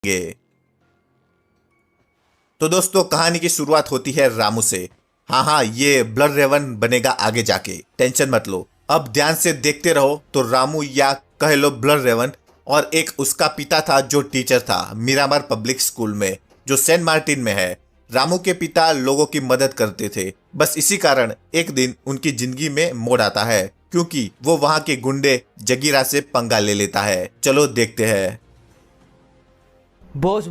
तो दोस्तों, कहानी की शुरुआत होती है रामू से। हाँ, ये ब्लड रेवन बनेगा आगे जाके, टेंशन मत लो। अब ध्यान से देखते रहो तो रामू या कह लो ब्लड रेवन और एक उसका पिता था जो टीचर था मिरामार पब्लिक स्कूल में, जो सेंट मार्टिन में है। रामू के पिता लोगों की मदद करते थे, बस इसी कारण एक दिन उनकी जिंदगी में मोड़ आता है, क्योंकि वो वहाँ के गुंडे जगीरा से पंगा ले लेता है। चलो देखते हैं। बॉस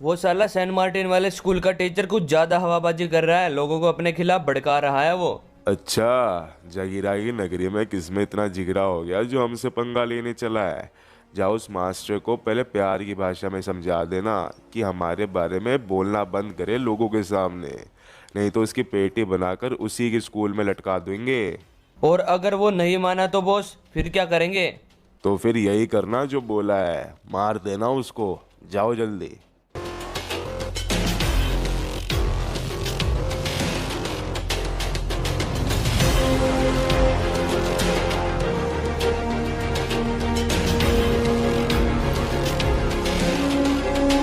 वो साला सेंट मार्टिन वाले स्कूल का टीचर कुछ ज्यादा हवाबाजी कर रहा है, लोगों को अपने खिलाफ भड़का रहा है वो। अच्छा, जगीरा की नगरी में किसमें इतना जिगरा हो गया जो हमसे पंगा लेने चला है? जाओ उस मास्टर को पहले प्यार की भाषा में समझा देना कि हमारे बारे में बोलना बंद करे लोगों के सामने, नहीं तो उसकी पेटी बनाकर उसी के स्कूल में लटका देंगे। और अगर वो नहीं माना तो बॉस फिर क्या करेंगे? तो फिर यही करना जो बोला है, मार देना उसको। जाओ जल्दी।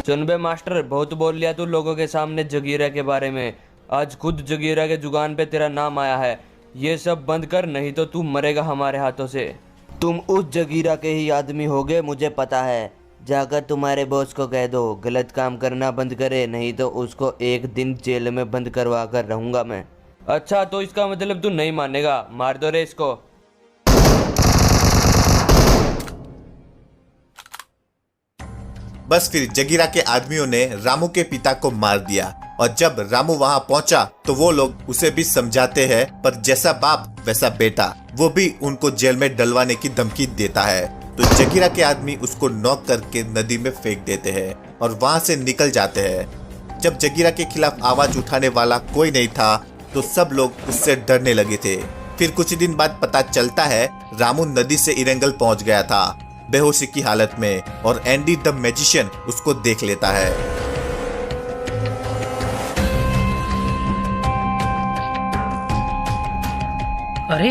सुन बे मास्टर, बहुत बोल लिया तू लोगों के सामने जगीरा के बारे में। आज खुद जगीरा के जुगान पे तेरा नाम आया है। ये सब बंद कर, नहीं तो तू मरेगा हमारे हाथों से। तुम उस जगीरा के ही आदमी होगे, मुझे पता है। जाकर तुम्हारे बॉस को कह दो गलत काम करना बंद करे, नहीं तो उसको एक दिन जेल में बंद करवा कर रहूंगा मैं। अच्छा, तो इसका मतलब तू नहीं मानेगा? मार दो रे इसको। बस फिर जगीरा के आदमियों ने रामू के पिता को मार दिया, और जब रामू वहां पहुंचा तो वो लोग उसे भी समझाते हैं, पर जैसा बाप वैसा बेटा, वो भी उनको जेल में डलवाने की धमकी देता है। तो जगीरा के आदमी उसको नॉक करके नदी में फेंक देते हैं और वहां से निकल जाते हैं। जब जगीरा के खिलाफ आवाज उठाने वाला कोई नहीं था तो सब लोग उससे डरने लगे थे। फिर कुछ दिन बाद पता चलता है रामू नदी से इरंगल पहुंच गया था बेहोशी की हालत में, और एंडी द मैजिशियन उसको देख लेता है। अरे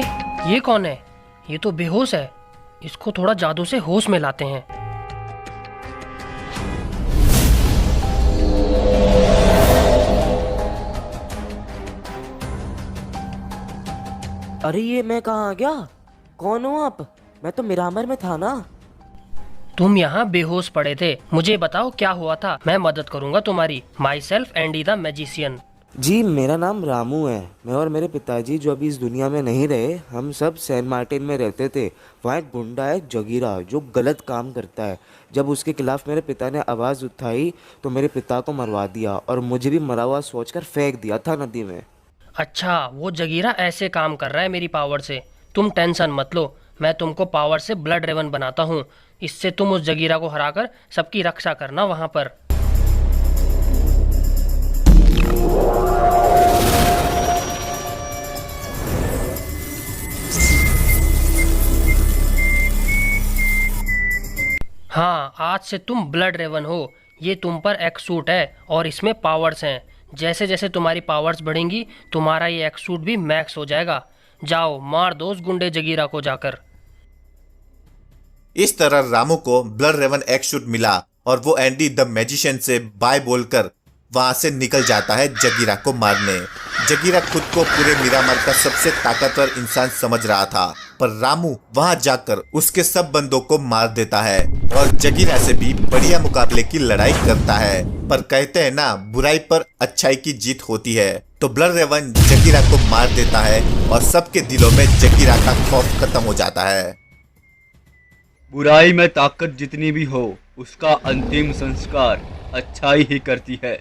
ये कौन है? ये तो बेहोश है। इसको थोड़ा जादू से होश में लाते हैं। अरे ये मैं कहाँ आ गया? कौन हो आप? मैं तो मिरामर में था ना। तुम यहाँ बेहोश पड़े थे। मुझे बताओ क्या हुआ था, मैं मदद करूंगा तुम्हारी। Myself Andy the magician. जी, मेरा नाम रामू है। मैं और मेरे पिताजी जो अभी इस दुनिया में नहीं रहे, हम सब सेंट मार्टिन में रहते थे। वहाँ एक गुंडा है जगीरा, जो गलत काम करता है। जब उसके खिलाफ मेरे पिता ने आवाज़ उठाई तो मेरे पिता को मरवा दिया और मुझे भी मरा हुआ सोचकर फेंक दिया था नदी में। अच्छा, वो जगीरा ऐसे काम कर रहा है मेरी पावर से। तुम टेंशन मत लो, मैं तुमको पावर से ब्लड रेवन बनाता हूँ। इससे तुम उस जगीरा को हराकर सबकी रक्षा करना वहाँ पर। हाँ, आज से तुम ब्लड रेवन हो। ये तुम पर एक सूट है और इसमें पावर्स हैं। जैसे जैसे तुम्हारी पावर्स बढ़ेंगी तुम्हारा ये एक सूट भी मैक्स हो जाएगा। जाओ मार दो उस गुंडे जगीरा को जाकर। इस तरह रामू को ब्लड रेवन एक्स शूट मिला और वो एंडी द मैजिशियन से बाय बोलकर वहां से निकल जाता है जगीरा को मारने। जगीरा खुद को पूरे मिरामार का सबसे ताकतवर इंसान समझ रहा था, पर रामू वहां जाकर उसके सब बंदों को मार देता है और जगीरा से भी बढ़िया मुकाबले की लड़ाई करता है। पर कहते हैं ना, बुराई पर अच्छाई की जीत होती है। तो ब्लड रेवन जगीरा को मार देता है और सबके दिलों में जगीरा का खौफ खत्म हो जाता है। बुराई में ताकत जितनी भी हो, उसका अंतिम संस्कार अच्छाई ही करती है।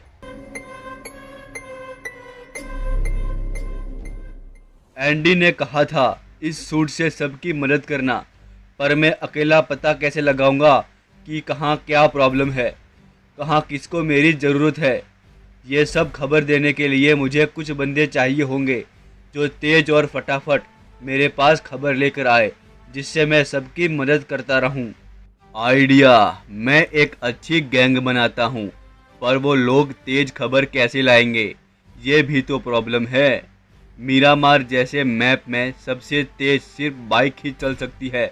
एंडी ने कहा था इस सूट से सबकी मदद करना, पर मैं अकेला पता कैसे लगाऊंगा कि कहाँ क्या प्रॉब्लम है, कहाँ किसको मेरी ज़रूरत है। ये सब खबर देने के लिए मुझे कुछ बंदे चाहिए होंगे जो तेज और फटाफट मेरे पास खबर लेकर आए, जिससे मैं सबकी मदद करता रहूं। आइडिया, मैं एक अच्छी गैंग बनाता हूं, पर वो लोग तेज खबर कैसे लाएंगे, ये भी तो प्रॉब्लम है। मीरामार जैसे मैप में सबसे तेज सिर्फ बाइक ही चल सकती है।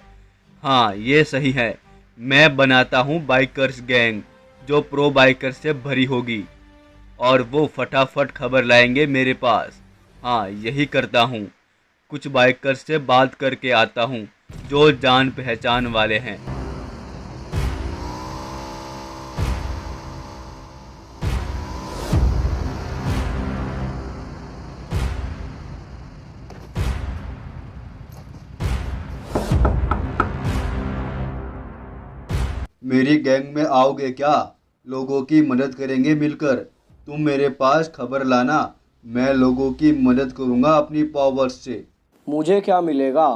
हाँ, ये सही है, मैं बनाता हूँ बाइकर्स गैंग। जो प्रो बाइकर से भरी होगी और वो फटाफट खबर लाएंगे मेरे पास। हाँ, यही करता हूँ, कुछ बाइकर से बात करके आता हूँ जो जान पहचान वाले हैं। मेरी गैंग में आओगे क्या? लोगों की मदद करेंगे मिलकर। तुम मेरे पास खबर लाना, मैं लोगों की मदद करूंगा अपनी पावर्स से। मुझे क्या मिलेगा?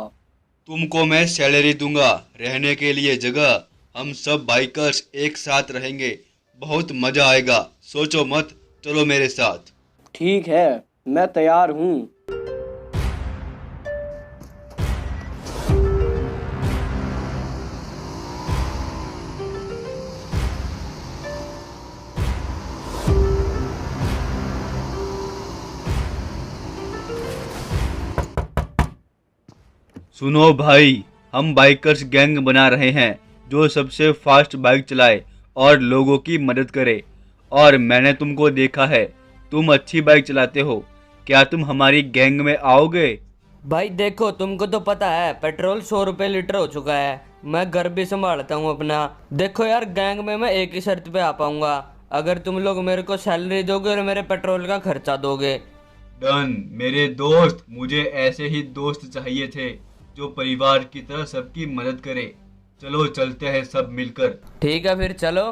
तुमको मैं सैलरी दूंगा, रहने के लिए जगह। हम सब बाइकर्स एक साथ रहेंगे, बहुत मजा आएगा। सोचो मत, चलो मेरे साथ। ठीक है, मैं तैयार हूँ। सुनो भाई, हम बाइकर्स गैंग बना रहे हैं जो सबसे फास्ट बाइक चलाए और लोगों की मदद करे। और मैंने तुमको देखा है, तुम अच्छी बाइक चलाते हो। क्या तुम हमारी गैंग में आओगे? भाई देखो, तुमको तो पता है पेट्रोल 100 रुपये लीटर हो चुका है। मैं घर भी संभालता हूँ अपना। देखो यार, गैंग में मैं एक ही शर्त पे आ पाऊंगा, अगर तुम लोग मेरे को सैलरी दोगे और मेरे पेट्रोल का खर्चा दोगे। डन मेरे दोस्त, मुझे ऐसे ही दोस्त चाहिए थे जो परिवार की तरह सबकी मदद करे। चलो चलते हैं सब मिलकर। ठीक है, फिर चलो।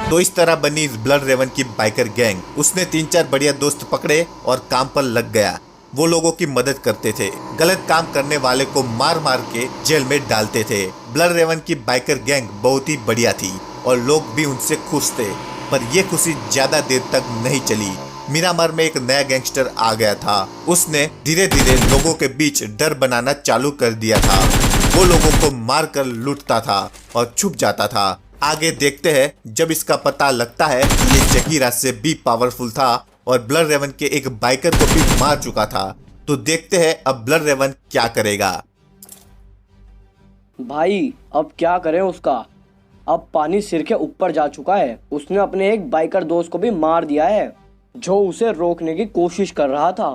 तो इस तरह बनी ब्लड रेवन की बाइकर गैंग। उसने 3-4 बढ़िया दोस्त पकड़े और काम पर लग गया। वो लोगों की मदद करते थे, गलत काम करने वाले को मार मार के जेल में डालते थे। ब्लड रेवन की बाइकर गैंग बहुत ही बढ़िया थी और लोग भी उनसे खुश थे। पर ये खुशी ज्यादा देर तक नहीं चली। मिरामार में एक नया गैंगस्टर आ गया था। उसने धीरे धीरे लोगों के बीच डर बनाना चालू कर दिया था। वो लोगों को मार कर लूटता था और छुप जाता था। आगे देखते हैं, जब इसका पता लगता है कि ये जगीरा से भी पावरफुल था और ब्लड रेवन के एक बाइकर को भी मार चुका था, तो देखते हैं अब ब्लड रेवन क्या करेगा। भाई, अब क्या करें उसका? अब पानी सिर के ऊपर जा चुका है। उसने अपने एक बाइकर दोस्त को भी मार दिया है जो उसे रोकने की कोशिश कर रहा था।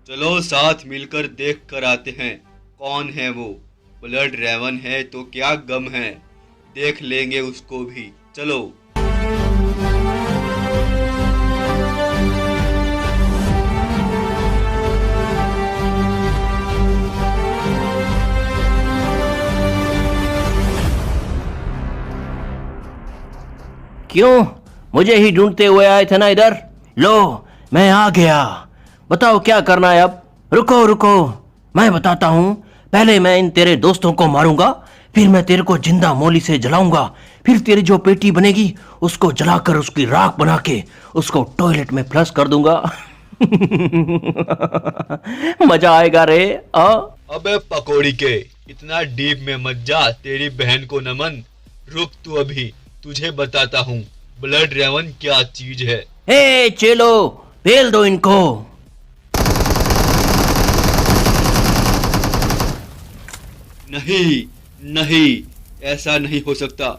चलो साथ मिलकर देख कर आते हैं कौन है वो। ब्लड रेवन है तो क्या गम है, देख लेंगे उसको भी। चलो। क्यों मुझे ही ढूंढते हुए आए थे ना इधर? लो, मैं आ गया। बताओ क्या करना है अब? रुको रुको, मैं बताता हूँ। पहले मैं इन तेरे दोस्तों को मारूंगा, फिर मैं तेरे को जिंदा मोली से जलाऊंगा, फिर तेरी जो पेटी बनेगी उसको जलाकर उसकी राख बना के उसको टॉयलेट में फ्लश कर दूंगा। मजा आएगा रे। अबे पकोड़ी के, इतना डीप में मत जा, तेरी बहन को नमन। रुक तू, अभी तुझे बताता हूँ ब्लड रेवन क्या चीज है। हे चलो, फेल दो इनको। नहीं नहीं, ऐसा नहीं हो सकता।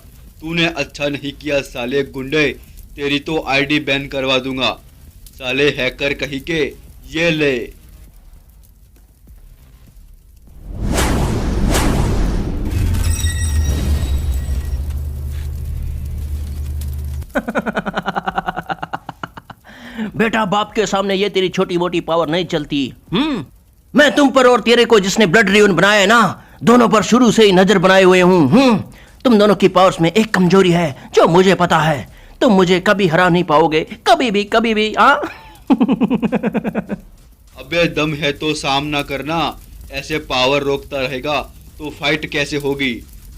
तूने अच्छा नहीं किया साले गुंडे, तेरी तो आईडी बैन करवा दूंगा। साले हैकर कहीं के, ये ले। बेटा, बाप के सामने ये तेरी छोटी मोटी पावर नहीं चलती। मैं तुम पर और तेरे को जिसने ब्लड रेवन बनाया है ना, दोनों पर शुरू से ही नजर बनाए हुए हूँ। तुम दोनों की पावर्स में एक कमजोरी है जो मुझे पता है। तुम मुझे कभी हरा नहीं पाओगे, कभी भी कभी भी। अबे दम है तो सामना करना, ऐसे पावर रोकता रहेगा तो फाइट कैसे होगी?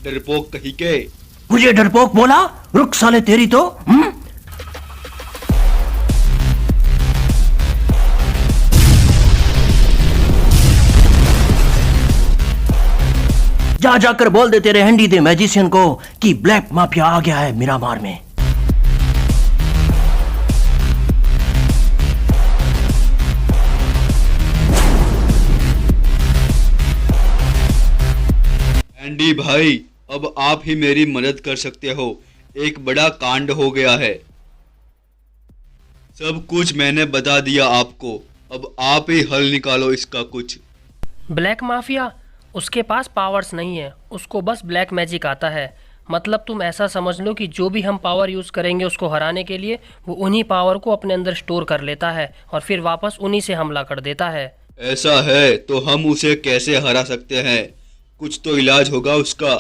डरपोक कहीं के। मुझे डरपोक बोला? रुक साले, तेरी तो जा जाकर बोल दे तेरे हैंडी दे मैजिशियन को कि ब्लैक माफिया आ गया है मिरामार में। एंडी भाई, अब आप ही मेरी मदद कर सकते हो। एक बड़ा कांड हो गया है। सब कुछ मैंने बता दिया आपको, अब आप ही हल निकालो इसका कुछ। ब्लैक माफिया, उसके पास पावर्स नहीं है, उसको बस ब्लैक मैजिक आता है। मतलब तुम ऐसा समझ लो कि जो भी हम पावर यूज़ करेंगे उसको हराने के लिए, वो उन्हीं पावर को अपने अंदर स्टोर कर लेता है और फिर वापस उन्हीं से हमला कर देता है। ऐसा है तो हम उसे कैसे हरा सकते हैं? कुछ तो इलाज होगा उसका।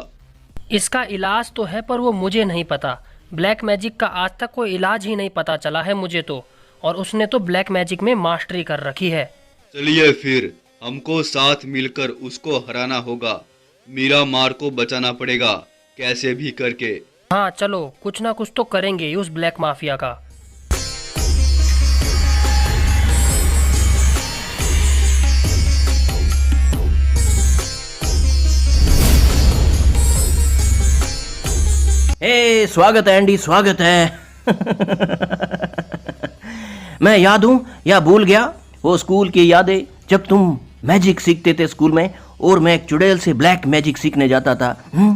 इसका इलाज तो है पर वो मुझे नहीं पता। ब्लैक मैजिक का आज तक कोई इलाज ही नहीं पता चला है मुझे तो, और उसने तो ब्लैक मैजिक में मास्टरी कर रखी है। चलिए फिर, हमको साथ मिलकर उसको हराना होगा। मीरा मार को बचाना पड़ेगा कैसे भी करके। हाँ चलो, कुछ ना कुछ तो करेंगे ही उस ब्लैक माफिया का। स्वागत है एंडी, स्वागत है। मैं याद हूं या भूल गया वो स्कूल की यादें, जब तुम मैजिक सीखते थे स्कूल में और मैं एक चुड़ैल से ब्लैक मैजिक सीखने जाता था।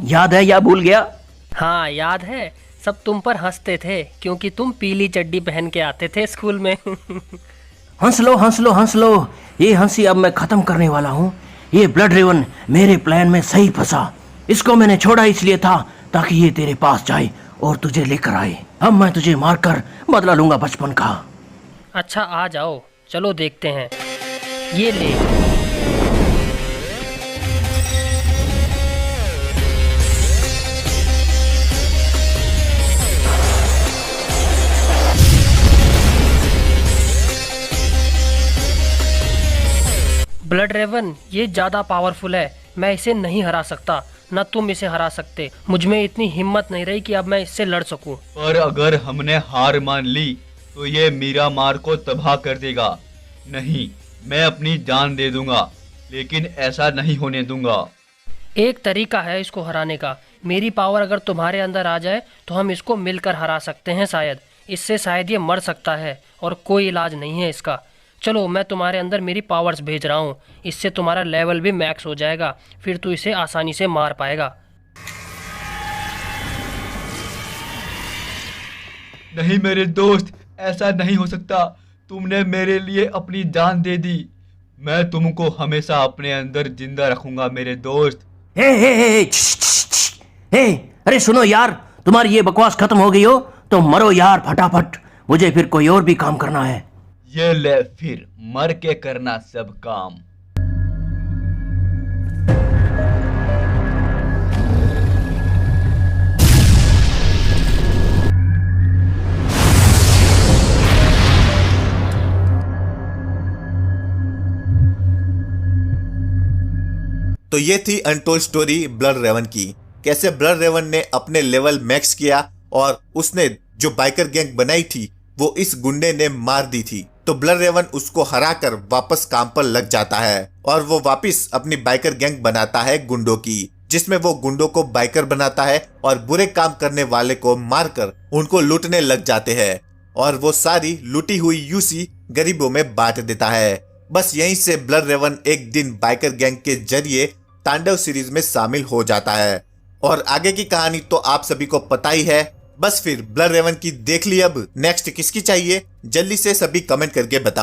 याद है या भूल गया? हाँ याद है, सब तुम पर हंसते थे क्योंकि तुम पीली चड्डी पहन के आते थे स्कूल में। हंस लो हंस लो हंस लो, ये हंसी अब मैं खत्म करने वाला हूँ। ये ब्लड रेवन मेरे प्लान में सही फंसा। इसको मैंने छोड़ा इसलिए था ताकि ये तेरे पास जाए और तुझे लेकर आए। अब मैं तुझे मारकर बदला लूंगा बचपन का। अच्छा आ जाओ, चलो देखते हैं। ये ले। ब्लड रेवन ये ज्यादा पावरफुल है, मैं इसे नहीं हरा सकता, न तुम इसे हरा सकते। मुझ में इतनी हिम्मत नहीं रही कि अब मैं इससे लड़ सकूं। पर अगर हमने हार मान ली तो ये मीरा मार को तबाह कर देगा। नहीं, मैं अपनी जान दे दूंगा, लेकिन ऐसा नहीं होने दूंगा। एक तरीका है इसको हराने का। मेरी पावर अगर तुम्हारे अंदर आ जाए तो हम इसको मिलकर हरा सकते हैं शायद। इससे शायद ये मर सकता है और कोई इलाज नहीं है इसका। चलो मैं तुम्हारे अंदर मेरी पावर्स भेज रहा हूँ, इससे तुम्हारा लेवल भी मैक्स हो जाएगा, फिर तू इसे आसानी से मार पाएगा। नहीं मेरे दोस्त, ऐसा नहीं हो सकता। तुमने मेरे लिए अपनी जान दे दी। मैं तुमको हमेशा अपने अंदर जिंदा रखूंगा मेरे दोस्त। अरे सुनो यार, तुम्हारी ये बकवास खत्म हो गई हो तो मरो यार फटाफट, मुझे फिर कोई और भी काम करना है। ये ले फिर, मर के करना सब काम। तो ये थी अनटोल्ड स्टोरी ब्लड रेवन की। कैसे ब्लड रेवन ने अपने लेवल मैक्स किया और उसने जो बाइकर गैंग बनाई थी वो इस गुंडे ने मार दी थी। तो ब्लड रेवन उसको हराकर वापस काम पर लग जाता है और वो वापस अपनी बाइकर गैंग बनाता है गुंडों की, जिसमें वो गुंडों को बाइकर बनाता है और बुरे काम करने वाले को मारकर उनको लूटने लग जाते हैं और वो सारी लूटी हुई यूसी गरीबों में बांट देता है। बस यहीं से ब्लड रेवन एक दिन बाइकर गैंग के जरिए तांडव सीरीज में शामिल हो जाता है और आगे की कहानी तो आप सभी को पता ही है। बस फिर ब्लड रेवन की देख ली, अब नेक्स्ट किसकी चाहिए जल्दी से सभी कमेंट करके बताओ।